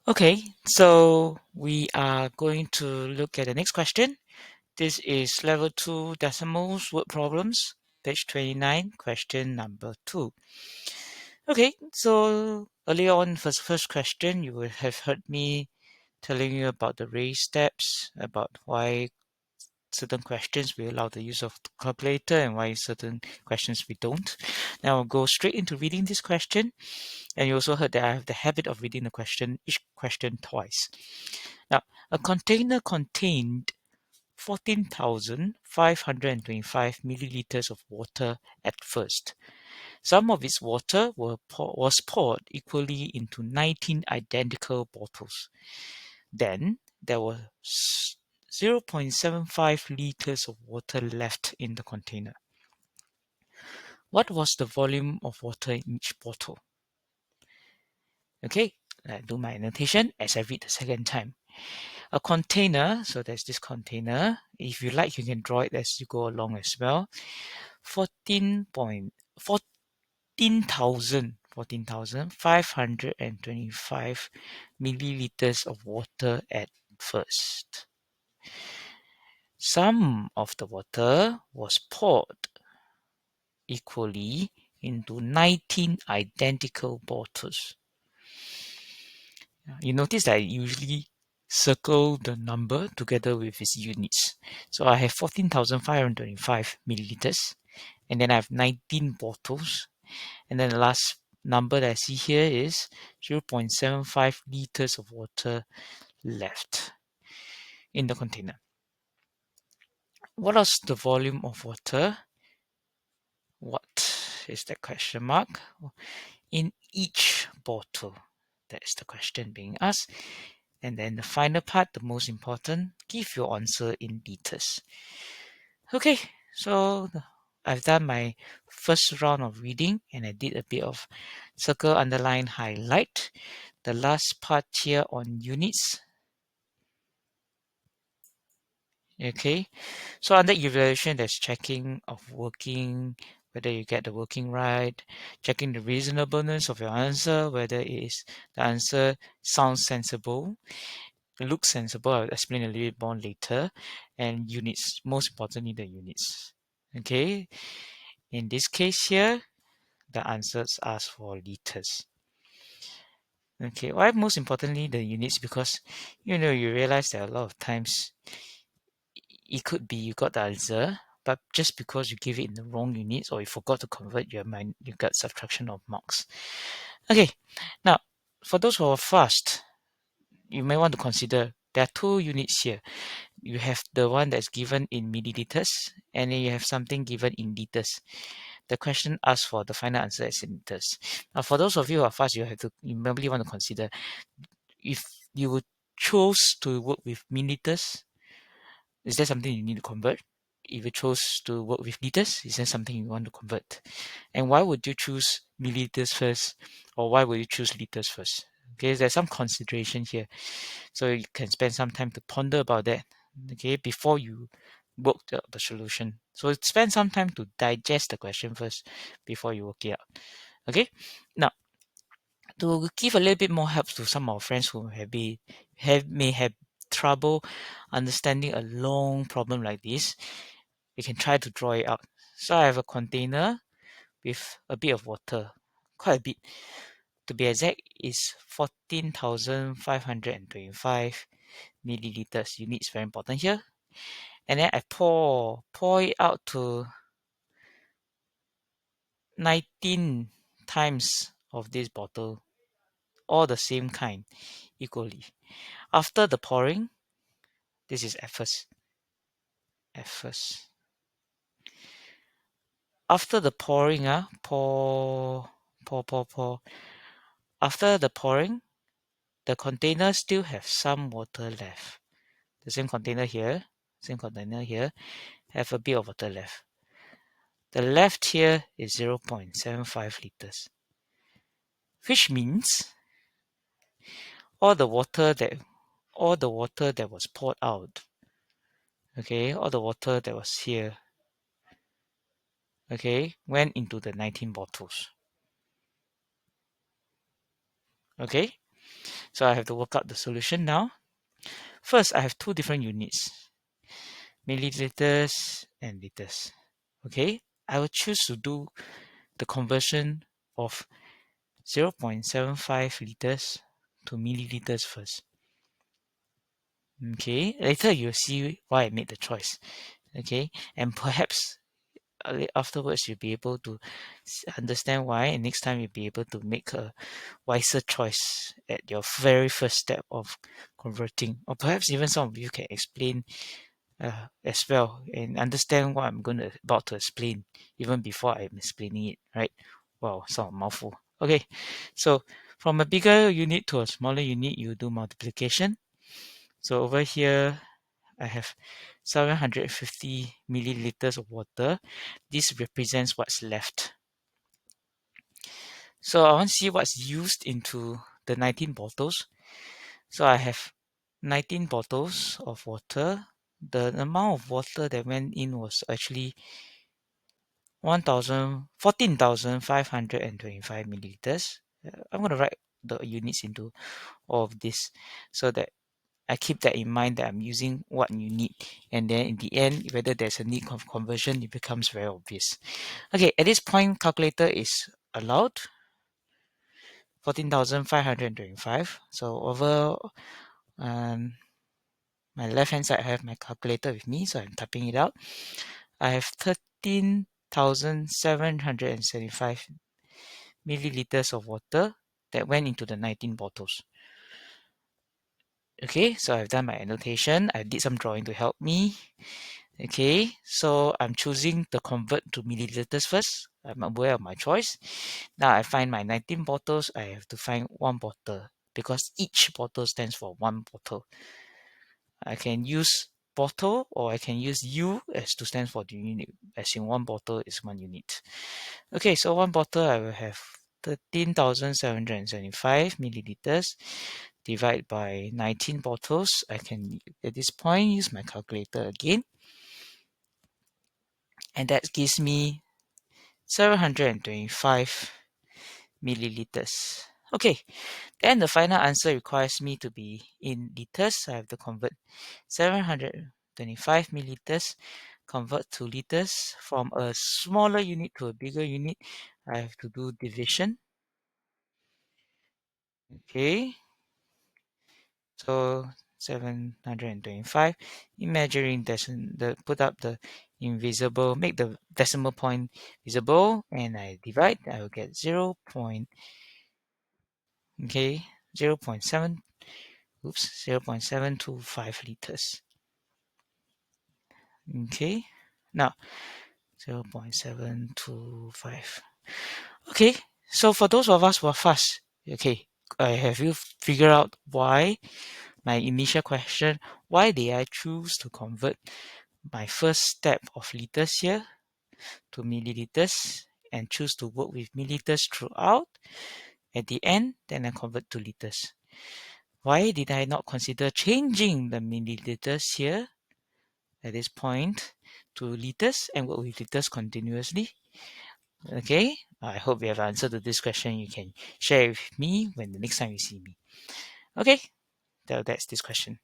Okay, so we are going to look at the next question. This is level 2 decimals word problems, page 29, question number 2. Okay, so earlier on, first question, you would have heard me telling you about the raised steps, about why certain questions we allow the use of the calculator and why certain questions we don't. Now I'll go straight into reading this question. And you also heard that I have the habit of reading each question twice. Now, a container contained 14,525 milliliters of water at first. Some of its water was poured equally into 19 identical bottles. Then there were 0.75 liters of water left in the container. What was the volume of water in each bottle? Okay, I do my annotation as I read the second time. A container, so there's this container. If you like, you can draw it as you go along as well. 14,525 milliliters of water at first. Some of the water was poured equally into 19 identical bottles. You notice that I usually circle the number together with its units. So I have 14,525 milliliters, and then I have 19 bottles, and then the last number that I see here is 0.75 liters of water left in the container. What is the volume of water? What is the question mark? In each bottle. That is the question being asked. And then the final part, the most important, give your answer in liters. Okay, so I've done my first round of reading and I did a bit of circle, underline, highlight. The last part here on units. Okay, so under evaluation, there's checking of working, whether you get the working right, checking the reasonableness of your answer, whether the answer sounds sensible, looks sensible. I'll explain a little bit more later. And units, most importantly, the units. Okay, in this case here, the answers ask for liters. Okay, why most importantly the units? Because you realize that a lot of times it could be you got the answer, but just because you give it in the wrong units or you forgot to convert your mind, you got subtraction of marks. Okay, now for those who are fast, you may want to consider there are two units here. You have the one that's given in milliliters, and then you have something given in liters. The question asks for the final answer as in liters. Now, for those of you who are fast, you probably want to consider if you would choose to work with milliliters, is that something you need to convert? If you chose to work with liters, is that something you want to convert? And why would you choose milliliters first, or why would you choose liters first? Okay, there's some consideration here. So you can spend some time to ponder about that, okay, before you work the solution. So spend some time to digest the question first before you work it out. Okay, now to give a little bit more help to some of our friends who may have trouble understanding a long problem like this, we can try to draw it out. So I have a container with a bit of water, quite a bit. To be exact, is 14,525 milliliters. Units very important here. And then I pour it out to 19 times of this bottle, all the same kind, equally. After the pouring, this is at first. After the pouring, pour. After the pouring, the container still have some water left. The same container here, have a bit of water left. The left here is 0.75 liters, which means all the water that was poured out, okay, all the water that was here, okay, went into the 19 bottles. Okay, So I have to work out the solution now. First, I have two different units, milliliters and liters. Okay, I will choose to do the conversion of 0.75 liters to milliliters first. Okay, later you'll see why I made the choice. Okay, and perhaps afterwards you'll be able to understand why, and next time you'll be able to make a wiser choice at your very first step of converting, or perhaps even some of you can explain as well and understand what I'm about to explain even before I'm explaining it, right? Wow, sound mouthful. Okay, so from a bigger unit to a smaller unit, you do multiplication. So over here, I have 750 milliliters of water. This represents what's left. So I want to see what's used into the 19 bottles. So I have 19 bottles of water. The amount of water that went in was actually 14,525 milliliters. I'm going to write the units into all of this so that I keep that in mind, that I'm using what you need. And then in the end, whether there's a need of conversion, it becomes very obvious. Okay, at this point, calculator is allowed. 14,525. So over my left hand side, I have my calculator with me, so I'm typing it out. I have 13,775 milliliters of water that went into the 19 bottles. Okay, so I've done my annotation. I did some drawing to help me. Okay, so I'm choosing to convert to milliliters first. I'm aware of my choice. Now I find my 19 bottles. I have to find one bottle because each bottle stands for one bottle. I can use bottle or I can use U as to stand for the unit, as in one bottle is one unit. Okay, so one bottle I will have 13,775 milliliters divided by 19 bottles. I can at this point use my calculator again, and that gives me 725 milliliters. Okay, then the final answer requires me to be in liters. I have to convert 725 milliliters, convert to liters. From a smaller unit to a bigger unit, I have to do division. Okay, so 725. Imagining put up the invisible, make the decimal point visible, and I divide. I will get 0. Okay, 0.7. Oops, 0.725 liters. Okay, now 0.725. Okay, so for those of us who are fast, okay, have you figured out why my initial question, why did I choose to convert my first step of liters here to milliliters and choose to work with milliliters throughout? At the end, then I convert to liters. Why did I not consider changing the milliliters here at this point to liters and work with liters continuously? Okay, I hope you have answered to this question. You can share with me when the next time you see me. Okay, that's this question.